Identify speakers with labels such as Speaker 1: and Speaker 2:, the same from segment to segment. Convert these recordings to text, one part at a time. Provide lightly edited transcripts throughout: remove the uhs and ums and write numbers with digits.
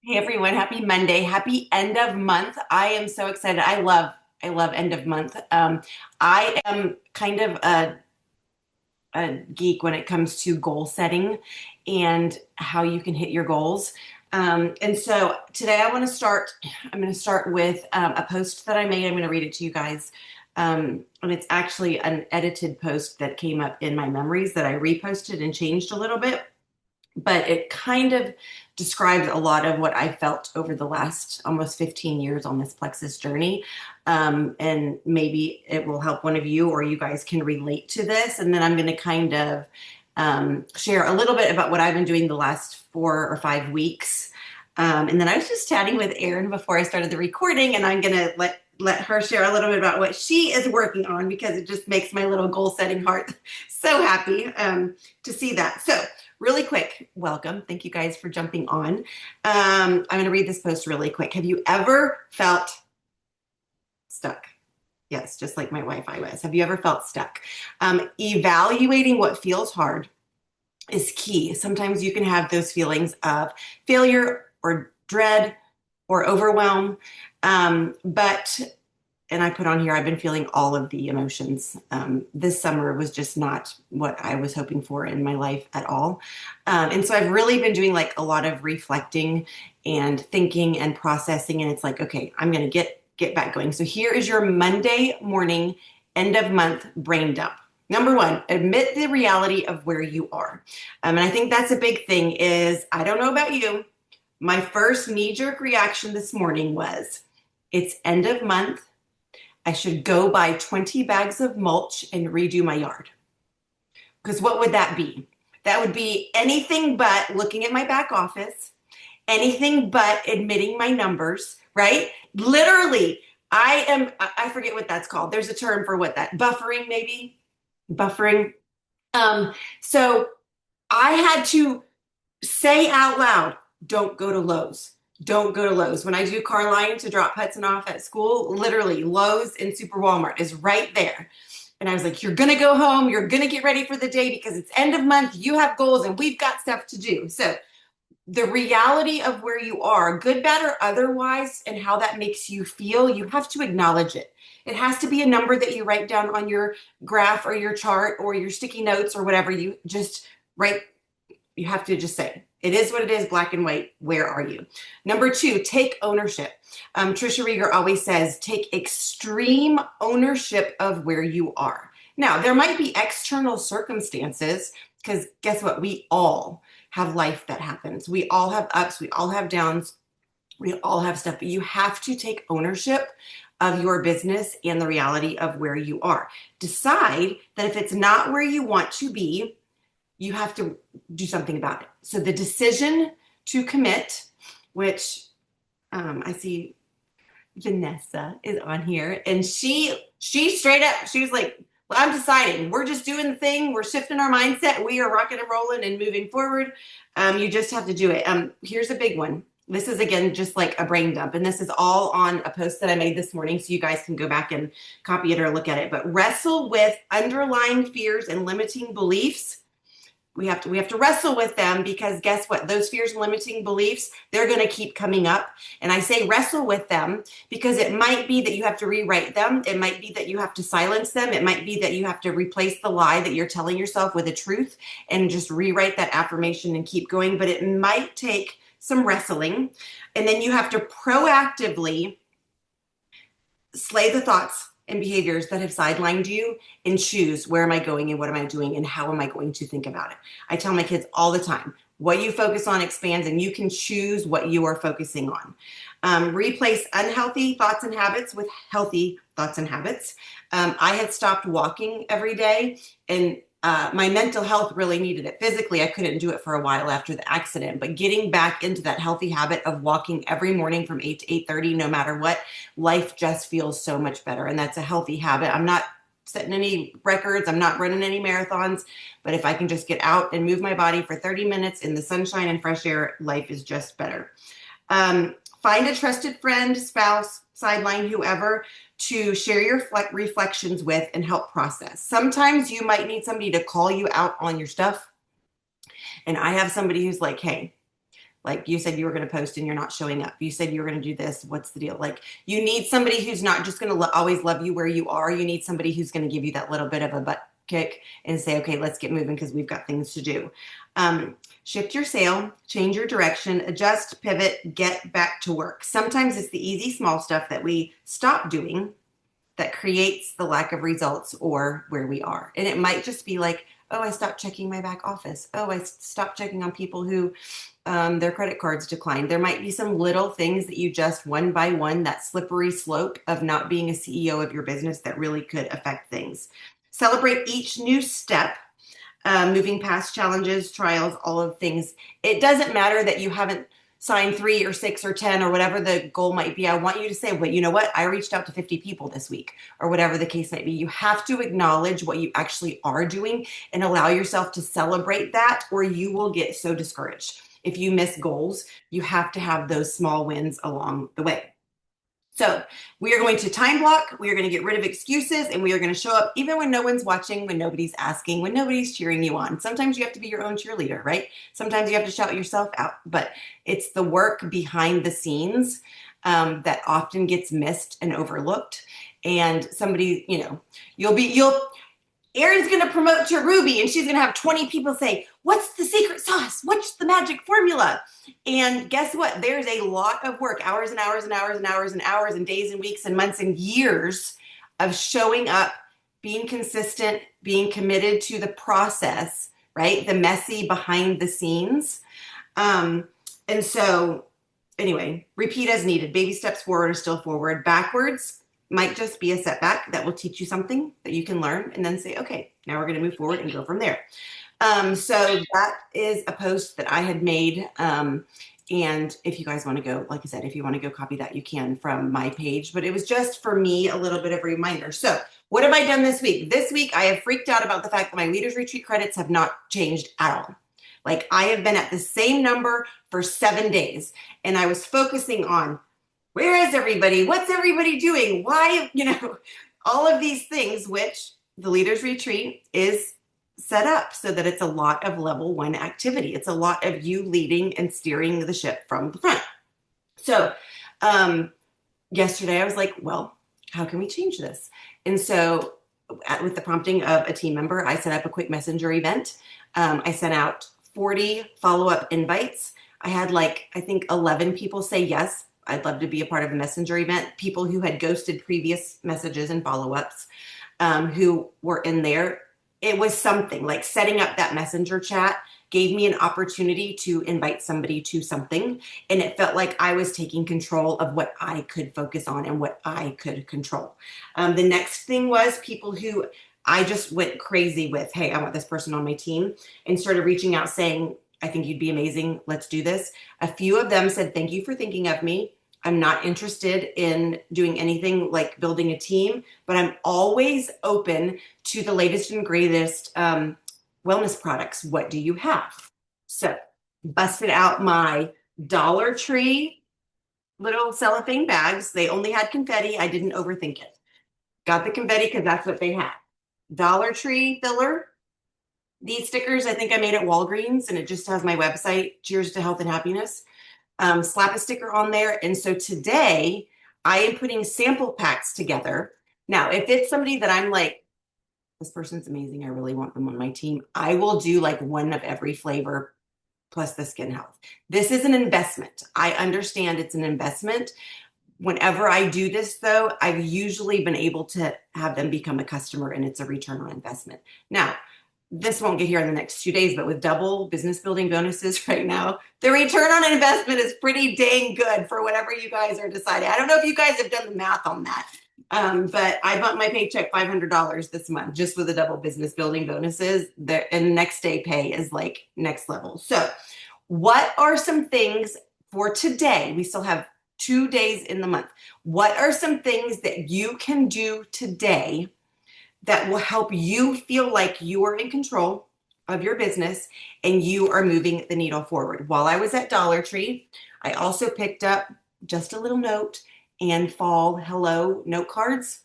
Speaker 1: Hey everyone, happy Monday. Happy end of month. I am so excited. I love end of month. I am kind of a geek when it comes to goal setting and how you can hit your goals. And so today I'm going to start with a post that I made. I'm going to read it to you guys. And it's actually an edited post that came up in my memories that I reposted and changed a little bit, but it kind of describes a lot of what I felt over the last almost 15 years on this Plexus journey. And maybe it will help one of you or you guys can relate to this. And then I'm going to kind of share a little bit about what I've been doing the last 4 or 5 weeks. And then I was just chatting with Erin before I started the recording, and I'm going to let her share a little bit about what she is working on because it just makes my little goal setting heart so happy to see that. So really quick, welcome. Thank you guys for jumping on. I'm going to read this post really quick. Have you ever felt stuck? Yes, just like my Wi-Fi was. Have you ever felt stuck? Evaluating what feels hard is key. Sometimes you can have those feelings of failure or dread or overwhelm. But and I put on here, I've been feeling all of the emotions. This summer was just not what I was hoping for in my life at all. And so I've really been doing like a lot of reflecting and thinking and processing. And it's like, okay, I'm going to get back going. So here is your Monday morning, end of month brain dump. Number one, admit the reality of where you are. And I think that's a big thing is, I don't know about you, my first knee-jerk reaction this morning was, it's end of month. I should go buy 20 bags of mulch and redo my yard. Because what would that be? That would be anything but looking at my back office, anything but admitting my numbers, right? Literally, I forget what that's called. There's a term for what that, buffering maybe? Buffering. So I had to say out loud, don't go to Lowe's. Don't go to Lowe's. When I do car line to drop Hudson off at school, literally Lowe's and Super Walmart is right there. And I was like, you're going to go home. You're going to get ready for the day because it's end of month. You have goals and we've got stuff to do. So the reality of where you are, good, bad, or otherwise, and how that makes you feel, you have to acknowledge it. It has to be a number that you write down on your graph or your chart or your sticky notes or whatever. You just write, you have to just say, it is what it is, black and white. Where are you? Number two, take ownership. Trisha Rieger always says, take extreme ownership of where you are. Now, there might be external circumstances because guess what? We all have life that happens. We all have ups. We all have downs. We all have stuff, but you have to take ownership of your business and the reality of where you are. Decide that if it's not where you want to be, you have to do something about it. So the decision to commit, which I see Vanessa is on here, and she straight up, she was like, well, I'm deciding. We're just doing the thing. We're shifting our mindset. We are rocking and rolling and moving forward. You just have to do it. Here's a big one. This is, again, just like a brain dump. And this is all on a post that I made this morning, so you guys can go back and copy it or look at it. But wrestle with underlying fears and limiting beliefs. We have to wrestle with them because guess what? Those fears and limiting beliefs, they're going to keep coming up. And I say wrestle with them because it might be that you have to rewrite them. It might be that you have to silence them. It might be that you have to replace the lie that you're telling yourself with a truth and just rewrite that affirmation and keep going. But it might take some wrestling. And then you have to proactively slay the thoughts and behaviors that have sidelined you and choose, where am I going and what am I doing and how am I going to think about it? I tell my kids all the time, what you focus on expands and you can choose what you are focusing on. Replace unhealthy thoughts and habits with healthy thoughts and habits. I had stopped walking every day and my mental health really needed it. Physically, I couldn't do it for a while after the accident, but getting back into that healthy habit of walking every morning from 8 to 8:30, no matter what, life just feels so much better. And that's a healthy habit. I'm not setting any records. I'm not running any marathons, but if I can just get out and move my body for 30 minutes in the sunshine and fresh air, life is just better. Find a trusted friend, spouse, sideline, whoever, to share your reflections with and help process. Sometimes you might need somebody to call you out on your stuff. And I have somebody who's like, hey, Like you said you were going to post and you're not showing up. You said you were going to do this. What's the deal? Like you need somebody who's not just going to always love you where you are. You need somebody who's going to give you that little bit of a butt kick and say, okay, let's get moving because we've got things to do. Shift your sail, change your direction, adjust, pivot, get back to work. Sometimes it's the easy, small stuff that we stop doing that creates the lack of results or where we are. And it might just be like, oh, I stopped checking my back office. Oh, I stopped checking on people who their credit cards declined. There might be some little things that you just one by one, that slippery slope of not being a CEO of your business that really could affect things. Celebrate each new step, moving past challenges, trials, all of things. It doesn't matter that you haven't signed 3 or 6 or 10 or whatever the goal might be. I want you to say, well, you know what? I reached out to 50 people this week or whatever the case might be. You have to acknowledge what you actually are doing and allow yourself to celebrate that, or you will get so discouraged. If you miss goals, you have to have those small wins along the way. So we are going to time block, we are going to get rid of excuses, and we are going to show up even when no one's watching, when nobody's asking, when nobody's cheering you on. Sometimes you have to be your own cheerleader, right? Sometimes you have to shout yourself out, but it's the work behind the scenes that often gets missed and overlooked. And somebody, Erin's going to promote to Ruby and she's going to have 20 people say, what's the secret sauce? What's the magic formula? And guess what? There's a lot of work, hours and hours and hours and hours and hours and days and weeks and months and years of showing up, being consistent, being committed to the process, right? The messy behind the scenes. And so anyway, repeat as needed. Baby steps forward are still forward. Backwards might just be a setback that will teach you something that you can learn and then say, okay, now we're going to move forward and go from there. So that is a post that I had made. And if you guys want to go, like I said, if you want to go copy that, you can from my page, but it was just for me a little bit of a reminder. So what have I done this week? This week, I have freaked out about the fact that my Leaders Retreat credits have not changed at all. Like I have been at the same number for 7 days and I was focusing on where is everybody? What's everybody doing? Why, all of these things, which the Leaders Retreat is set up so that it's a lot of level 1 activity. It's a lot of you leading and steering the ship from the front. So yesterday I was like, well, how can we change this? And so with the prompting of a team member, I set up a quick messenger event. I sent out 40 follow-up invites. I had I think 11 people say yes. I'd love to be a part of a messenger event. People who had ghosted previous messages and follow-ups who were in there. It was something like setting up that messenger chat gave me an opportunity to invite somebody to something. And it felt like I was taking control of what I could focus on and what I could control. The next thing was people who I just went crazy with, hey, I want this person on my team, and started reaching out saying, I think you'd be amazing. Let's do this. A few of them said, thank you for thinking of me. I'm not interested in doing anything like building a team, but I'm always open to the latest and greatest wellness products. What do you have? So busted out my Dollar Tree little cellophane bags. They only had confetti. I didn't overthink it. Got the confetti because that's what they had. Dollar Tree filler. These stickers I think I made at Walgreens, and it just has my website, Cheers to Health and Happiness. Slap a sticker on there. And so today I am putting sample packs together. Now, if it's somebody that I'm like, this person's amazing, I really want them on my team, I will do like one of every flavor plus the skin health. This is an investment. I understand it's an investment. Whenever I do this, though, I've usually been able to have them become a customer, and it's a return on investment. Now, this won't get here in the next 2 days, but with double business building bonuses right now, the return on investment is pretty dang good for whatever you guys are deciding. I don't know if you guys have done the math on that, but I bumped my paycheck $500 this month just with the double business building bonuses. And next day pay is like next level. So what are some things for today? We still have 2 days in the month. What are some things that you can do today that will help you feel like you are in control of your business and you are moving the needle forward? While I was at Dollar Tree, I also picked up just a little note and fall hello note cards.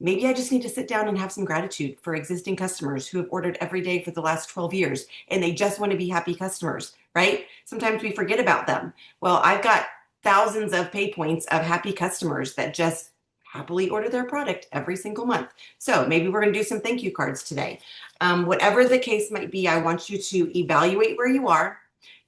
Speaker 1: maybe I just need to sit down and have some gratitude for existing customers who have ordered every day for the last 12 years and they just want to be happy customers, right? Sometimes we forget about them. Well, I've got thousands of pay points of happy customers that just happily order their product every single month. So maybe we're going to do some thank you cards today. Whatever the case might be, I want you to evaluate where you are,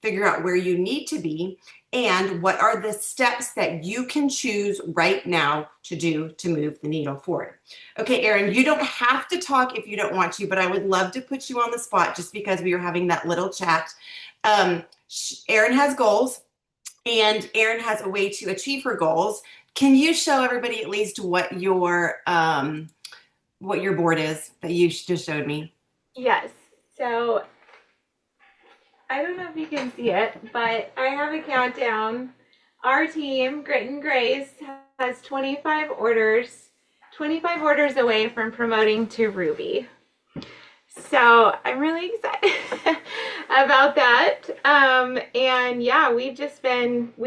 Speaker 1: figure out where you need to be, and what are the steps that you can choose right now to do to move the needle forward. Okay, Erin, you don't have to talk if you don't want to, but I would love to put you on the spot just because we were having that little chat. Erin has goals, and Erin has a way to achieve her goals. Can you show everybody at least what your board is that you just showed me?
Speaker 2: Yes. So I don't know if you can see it, but I have a countdown. Our team, Grit and Grace, has 25 orders away from promoting to Ruby. So I'm really excited about that. And yeah, we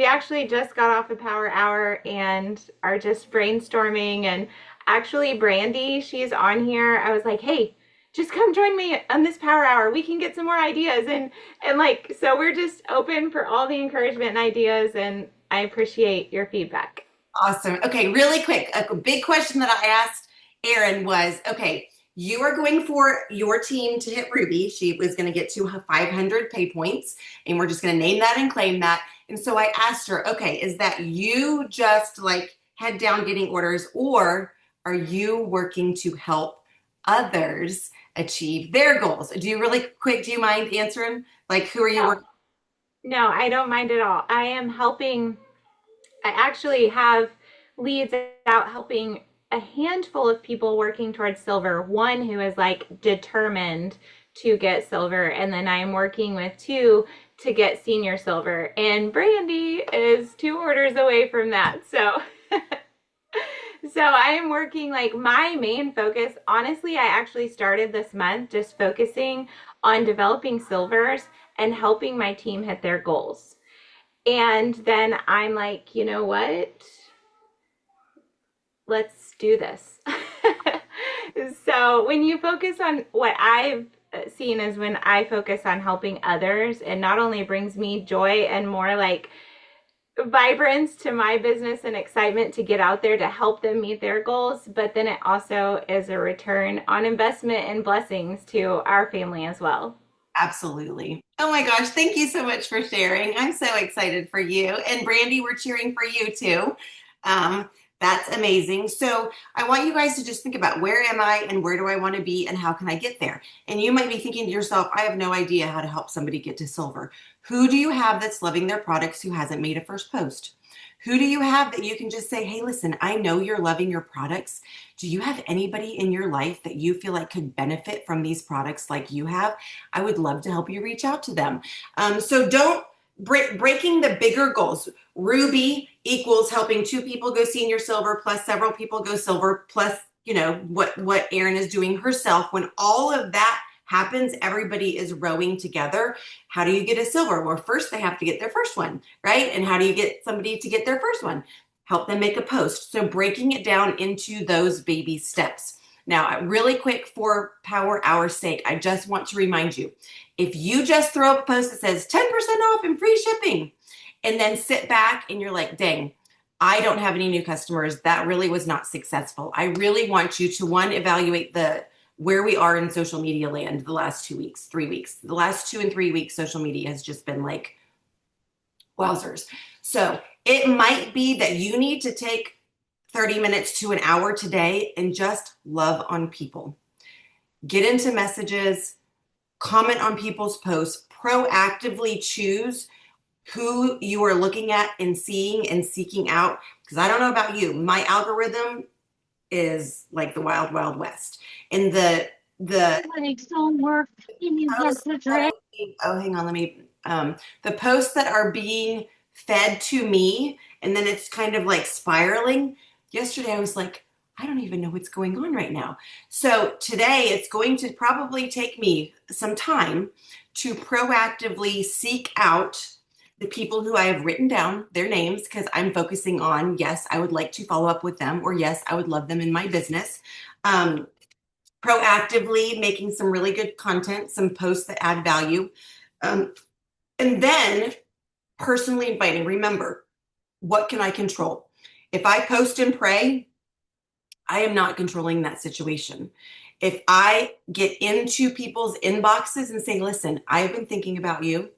Speaker 2: actually just got off a power hour and are just brainstorming. And actually, Brandy, she's on here. I was like, hey, just come join me on this power hour. We can get some more ideas. And like, so we're just open for all the encouragement and ideas. And I appreciate your feedback.
Speaker 1: Awesome. Okay, really quick, a big question that I asked Erin was, okay, you are going for your team to hit Ruby. She was going to get to 500 pay points, and we're just going to name that and claim that. And so I asked her, okay, is that you just like head down getting orders, or are you working to help others achieve their goals? Do you mind answering? Like, who are you
Speaker 2: No,
Speaker 1: working?
Speaker 2: no, I don't mind at all. I am helping. I actually have leads out helping a handful of people working towards silver. One who is like determined to get silver, and then I'm working with two to get senior silver. And Brandy is 2 orders away from that. So so I am working like my main focus. Honestly, I actually started this month just focusing on developing silvers and helping my team hit their goals. And then I'm like, you know what? Let's do this. So when you focus on what I've seen is when I focus on helping others, it not only brings me joy and more like vibrance to my business and excitement to get out there to help them meet their goals, but then it also is a return on investment and blessings to our family as well.
Speaker 1: Absolutely. Oh my gosh, thank you so much for sharing. I'm so excited for you. And Brandy, we're cheering for you too. Um, that's amazing. So I want you guys to just think about, where am I and where do I want to be and how can I get there? And you might be thinking to yourself, I have no idea how to help somebody get to silver. Who do you have that's loving their products who hasn't made a first post? Who do you have that you can just say, hey, listen, I know you're loving your products. Do you have anybody in your life that you feel like could benefit from these products like you have? I would love to help you reach out to them. So don't breaking the bigger goals. Ruby equals helping 2 people go senior silver plus several people go silver plus, what Erin is doing herself. When all of that happens, everybody is rowing together. How do you get a silver? Well, first they have to get their first one, right? And how do you get somebody to get their first one? Help them make a post. So breaking it down into those baby steps. Now, really quick, for power hour's sake, I just want to remind you, if you just throw up a post that says 10% off and free shipping, and then sit back and you're like, dang, I don't have any new customers, that really was not successful. I really want you to, one, evaluate where we are in social media land the last 2 weeks, 3 weeks. The last 2 and 3 weeks, social media has just been like wowzers. So it might be that you need to take 30 minutes to an hour today and just love on people. Get into messages, comment on people's posts, proactively choose who you are looking at and seeing and seeking out. Because I don't know about you, my algorithm is like the wild, wild west. And the
Speaker 3: Like some work in your
Speaker 1: posts
Speaker 3: refrigerator.
Speaker 1: hang on, let me the posts that are being fed to me and then it's kind of like spiraling. Yesterday I was like, I don't even know what's going on right now. So today it's going to probably take me some time to proactively seek out the people who I have written down their names because I'm focusing on, yes, I would like to follow up with them, or yes, I would love them in my business. Um, Proactively making some really good content, some posts that add value. Um, and then personally inviting, remember, what can I control? If I post and pray, I am not controlling that situation. If I get into people's inboxes and say, listen, I've been thinking about you.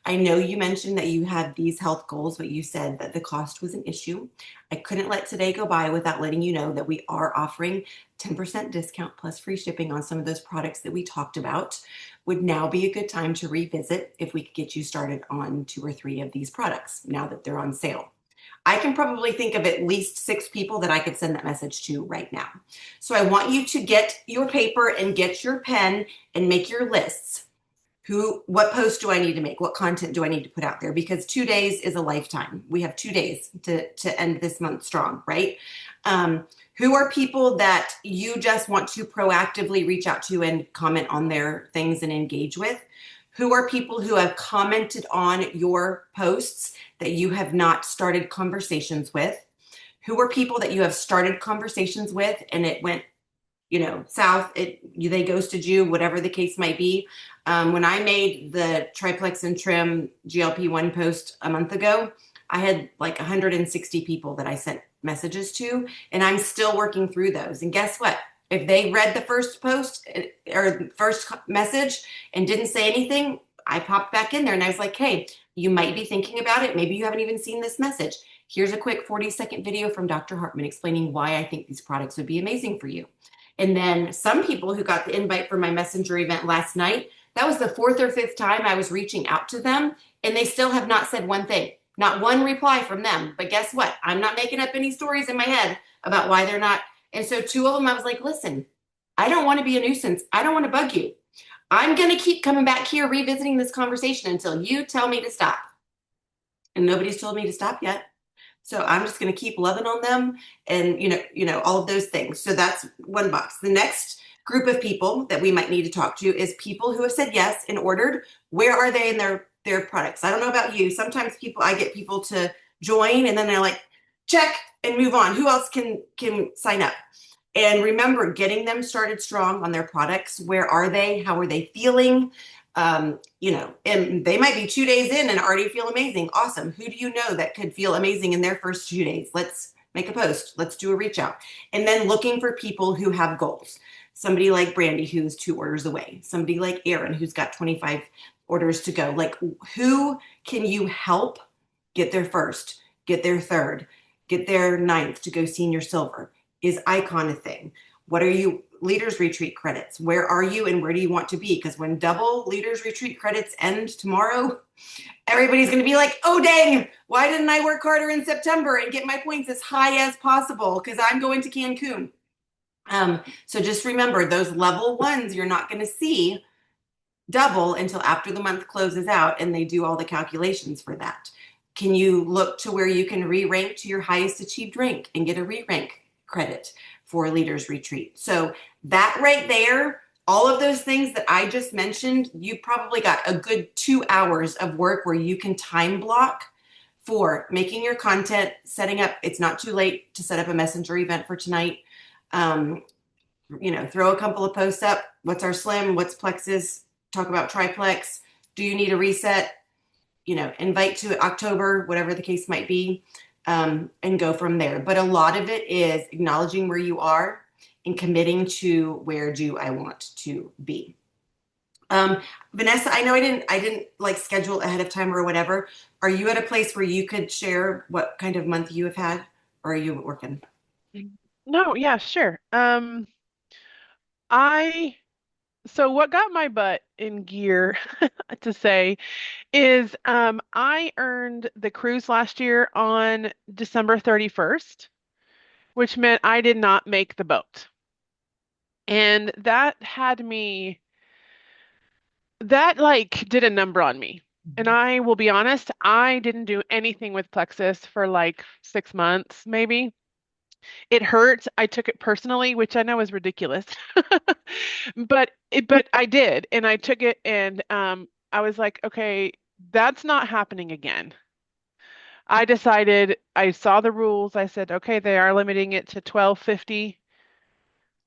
Speaker 1: I know you mentioned that you had these health goals, but you said that the cost was an issue. I couldn't let today go by without letting you know that we are offering 10% discount plus free shipping on some of those products that we talked about. Would now be a good time to revisit if we could get you started on two or three of these products now that they're on sale. I can probably think of at least six people that I could send that message to right now. So I want you to get your paper and get your pen and make your lists. What post do I need to make? What content do I need to put out there? Because 2 days is a lifetime. We have 2 days to end this month strong, right? Who are people that you just want to proactively reach out to and comment on their things and engage with? Who are people who have commented on your posts that you have not started conversations with? Who are people that you have started conversations with and it went, south, they ghosted you, whatever the case might be. When I made the triplex and trim GLP-1 post a month ago, I had like 160 people that I sent messages to, and I'm still working through those. And guess what? If they read the first post or first message and didn't say anything, I popped back in there and I was like, hey, you might be thinking about it. Maybe you haven't even seen this message. Here's a quick 40-second video from Dr. Hartman explaining why I think these products would be amazing for you. And then some people who got the invite for my messenger event last night, that was the fourth or fifth time I was reaching out to them, and they still have not said one thing, not one reply from them. But guess what? I'm not making up any stories in my head about why they're not. And so two of them, I was like, listen, I don't want to be a nuisance. I don't want to bug you. I'm going to keep coming back here, revisiting this conversation until you tell me to stop. And nobody's told me to stop yet. So I'm just going to keep loving on them and, all of those things. So that's one box. The next group of people that we might need to talk to is people who have said yes and ordered. Where are they in their products? I don't know about you. Sometimes I get people to join and then they're like, check and move on. Who else can sign up? And remember, getting them started strong on their products. Where are they? How are they feeling? And they might be 2 days in and already feel amazing. Awesome. Who do you know that could feel amazing in their first 2 days? Let's make a post. Let's do a reach out. And then looking for people who have goals. Somebody like Brandy, who's 2 orders away. Somebody like Aaron, who's got 25 orders to go. Like, who can you help get their first, get their third, get their ninth to go senior silver? Is Icon a thing? What are you leaders retreat credits? Where are you and where do you want to be? Because when double leaders retreat credits end tomorrow, everybody's going to be like, oh, dang, why didn't I work harder in September and get my points as high as possible? Because I'm going to Cancun. So just remember, those level ones you're not going to see double until after the month closes out and they do all the calculations for that. Can you look to where you can re-rank to your highest achieved rank and get a re-rank credit for Leaders Retreat? So that right there, all of those things that I just mentioned, you probably got a good 2 hours of work where you can time block for making your content, setting up. It's not too late to set up a messenger event for tonight. Throw a couple of posts up. What's our slim? What's Plexus? Talk about triplex. Do you need a reset? Invite to October, whatever the case might be, and go from there. But a lot of it is acknowledging where you are and committing to where do I want to be. Vanessa, I know I didn't like schedule ahead of time or whatever. Are you at a place where you could share what kind of month you have had, or are you working?
Speaker 4: No, yeah, sure. I so what got my butt in gear to say is I earned the cruise last year on December 31st, which meant I did not make the boat. And that like did a number on me. And I will be honest, I didn't do anything with Plexus for like 6 months, maybe. It hurt. I took it personally, which I know is ridiculous. But I did, and I took it and I was like, okay, That's not happening again. I decided, I saw the rules. I said, okay, they are limiting it to 1250.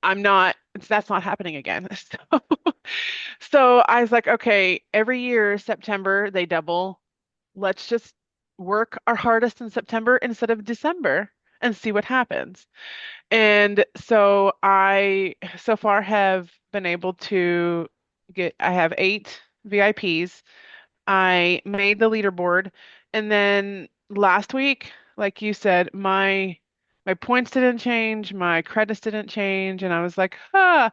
Speaker 4: I'm not, that's not happening again. So I was like, okay, every year, September, they double. Let's just work our hardest in September instead of December and see what happens. And so I so far have been able to I have 8 VIPs. I made the leaderboard, and then last week, like you said, my points didn't change, my credits didn't change, and I was like, huh.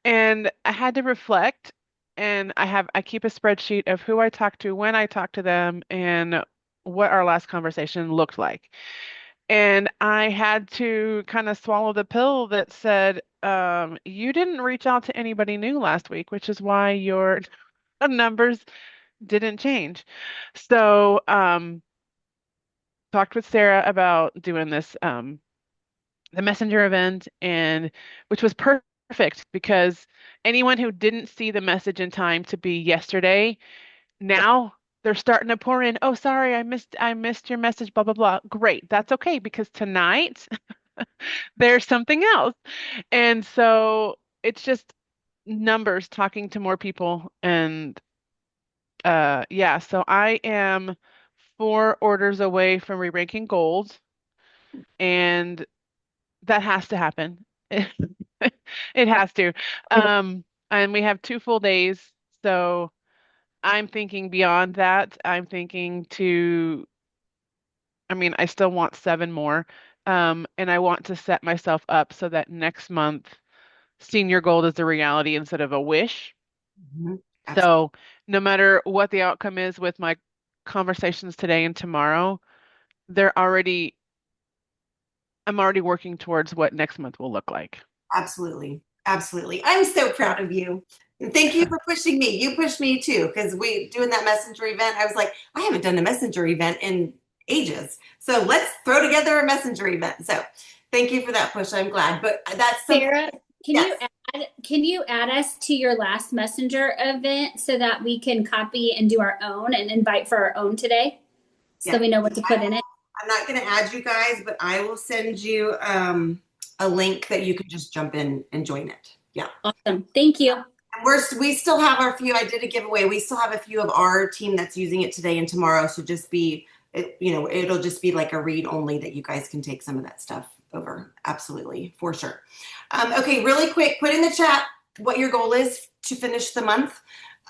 Speaker 4: And I had to reflect, and I keep a spreadsheet of who I talked to, when I talked to them, and what our last conversation looked like. And I had to kind of swallow the pill that said, you didn't reach out to anybody new last week, which is why your numbers didn't change. So, talked with Sarah about doing this, the messenger event, and which was perfect because anyone who didn't see the message in time to be yesterday, now they're starting to pour in, oh, sorry, I missed your message, blah, blah, blah. Great. That's okay because tonight there's something else. And so it's just numbers talking to more people. And yeah, so I am 4 orders away from re-ranking gold, and that has to happen. It has to. And we have 2 full days. So I'm thinking beyond that. I'm thinking to, I mean, I still want 7 more. And I want to set myself up so that next month senior gold is a reality instead of a wish.
Speaker 1: Mhm. Absolutely.
Speaker 4: So no matter what the outcome is with my conversations today and tomorrow, they're already, I'm already working towards what next month will look like.
Speaker 1: Absolutely. Absolutely. I'm so proud of you. And thank you for pushing me. You pushed me too, because we doing that messenger event. I was like, I haven't done a messenger event in ages. So let's throw together a messenger event. So thank you for that push. I'm glad. But that's something,
Speaker 3: Sarah,
Speaker 1: yes.
Speaker 3: can you add us to your last messenger event so that we can copy and do our own and invite for our own today so
Speaker 1: Yes.
Speaker 3: we know what to put in it?
Speaker 1: I'm not going to add you guys, but I will send you a link that you can just jump in and join it. Yeah.
Speaker 3: Awesome. Thank you.
Speaker 1: And we still have our few. I did a giveaway. We still have a few of our team that's using it today and tomorrow. So just be, it'll just be like a read only that you guys can take some of that stuff over. Absolutely, for sure. Okay, really quick, put in the chat what your goal is to finish the month,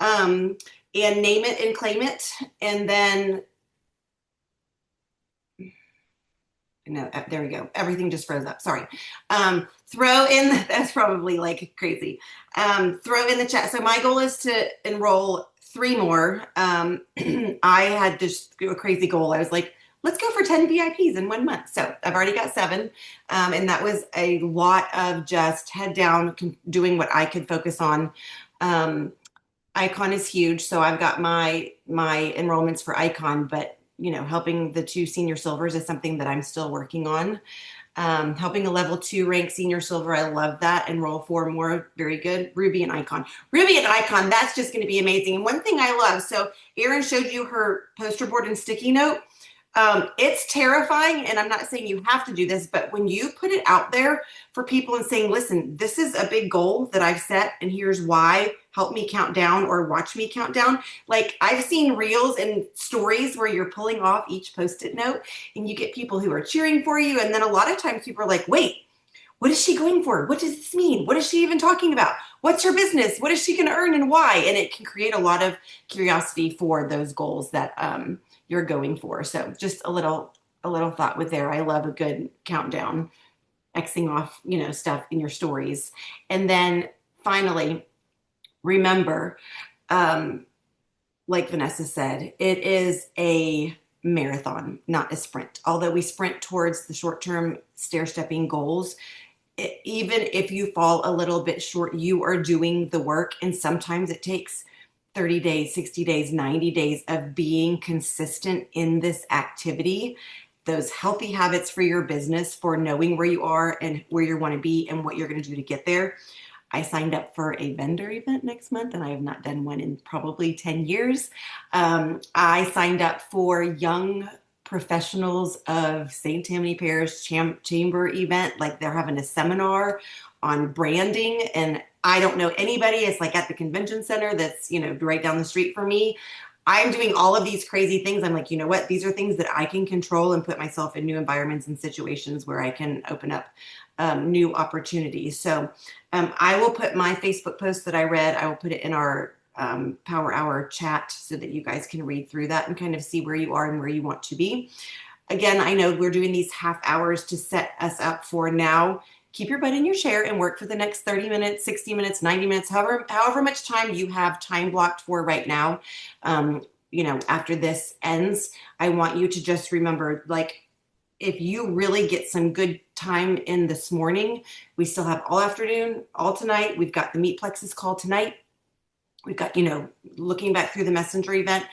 Speaker 1: and name it and claim it, and then no, there we go. Everything just froze up. Sorry. Throw in, that's probably like crazy. Throw in the chat. So my goal is to enroll 3 more. I had just a crazy goal. I was like, let's go for 10 VIPs in 1 month. So I've already got 7. And that was a lot of just head down, doing what I could focus on. Icon is huge. So I've got my enrollments for Icon, but helping the 2 senior silvers is something that I'm still working on. Helping a level 2 rank senior silver, I love that. Enroll 4 more, very good. Ruby and Icon. Ruby and Icon, that's just going to be amazing. And one thing I love, so Erin showed you her poster board and sticky note. It's terrifying, and I'm not saying you have to do this, but when you put it out there for people and saying, listen, this is a big goal that I've set, and here's why, help me count down or watch me count down. Like I've seen reels and stories where you're pulling off each Post-it note and you get people who are cheering for you. And then a lot of times people are like, wait, what is she going for? What does this mean? What is she even talking about? What's her business? What is she going to earn and why? And it can create a lot of curiosity for those goals that you're going for. So just a little thought with there. I love a good countdown, Xing off, stuff in your stories. And then finally, remember, like Vanessa said, it is a marathon, not a sprint. Although we sprint towards the short-term stair-stepping goals, even if you fall a little bit short, you are doing the work. And sometimes it takes 30 days, 60 days, 90 days of being consistent in this activity, those healthy habits for your business, for knowing where you are and where you want to be and what you're going to do to get there. I signed up for a vendor event next month, and I have not done one in probably 10 years. I signed up for young professionals of St. Tammany Parish Chamber event. Like they're having a seminar on branding, and I don't know anybody. It's like at the convention center that's, right down the street from me. I'm doing all of these crazy things. I'm like, you know what? These are things that I can control and put myself in new environments and situations where I can open up new opportunities. So I will put my Facebook post that I read, I will put it in our Power Hour chat so that you guys can read through that and kind of see where you are and where you want to be. Again, I know we're doing these half hours to set us up for now. Keep your butt in your chair and work for the next 30 minutes, 60 minutes, 90 minutes, however much time you have time blocked for right now. After this ends, I want you to just remember, like, if you really get some good time in this morning, we still have all afternoon, all tonight. We've got the Meet Plexus call tonight. We've got, looking back through the messenger event,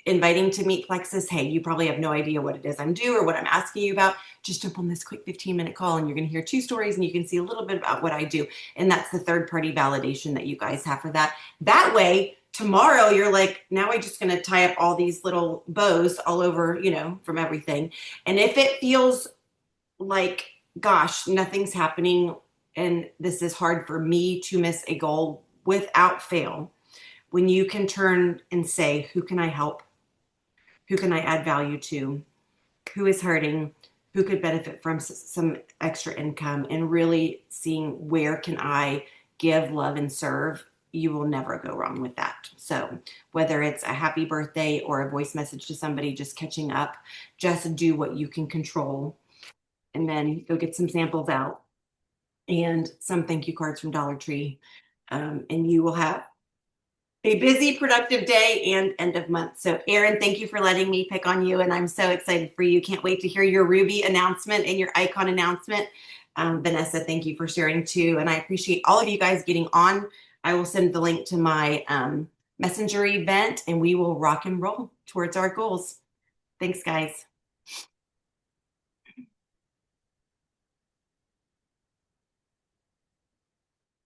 Speaker 1: inviting to Meet Plexus. Hey, you probably have no idea what it is I'm due or what I'm asking you about. Just jump on this quick 15-minute call and you're going to hear 2 stories and you can see a little bit about what I do. And that's the third-party validation that you guys have for that. That way, tomorrow you're like, now I'm just going to tie up all these little bows all over, from everything. And if it feels like, gosh, nothing's happening and this is hard for me to miss a goal without fail, when you can turn and say, who can I help? Who can I add value to? Who is hurting? Who could benefit from some extra income? And really seeing where can I give, love, and serve, you will never go wrong with that. So whether it's a happy birthday or a voice message to somebody, just catching up, just do what you can control. And then go get some samples out and some thank you cards from Dollar Tree. And you will have a busy, productive day and end of month. So Erin, thank you for letting me pick on you. And I'm so excited for you. Can't wait to hear your Ruby announcement and your icon announcement. Vanessa, thank you for sharing too. And I appreciate all of you guys getting on. I will send the link to my messenger event and we will rock and roll towards our goals. Thanks, guys.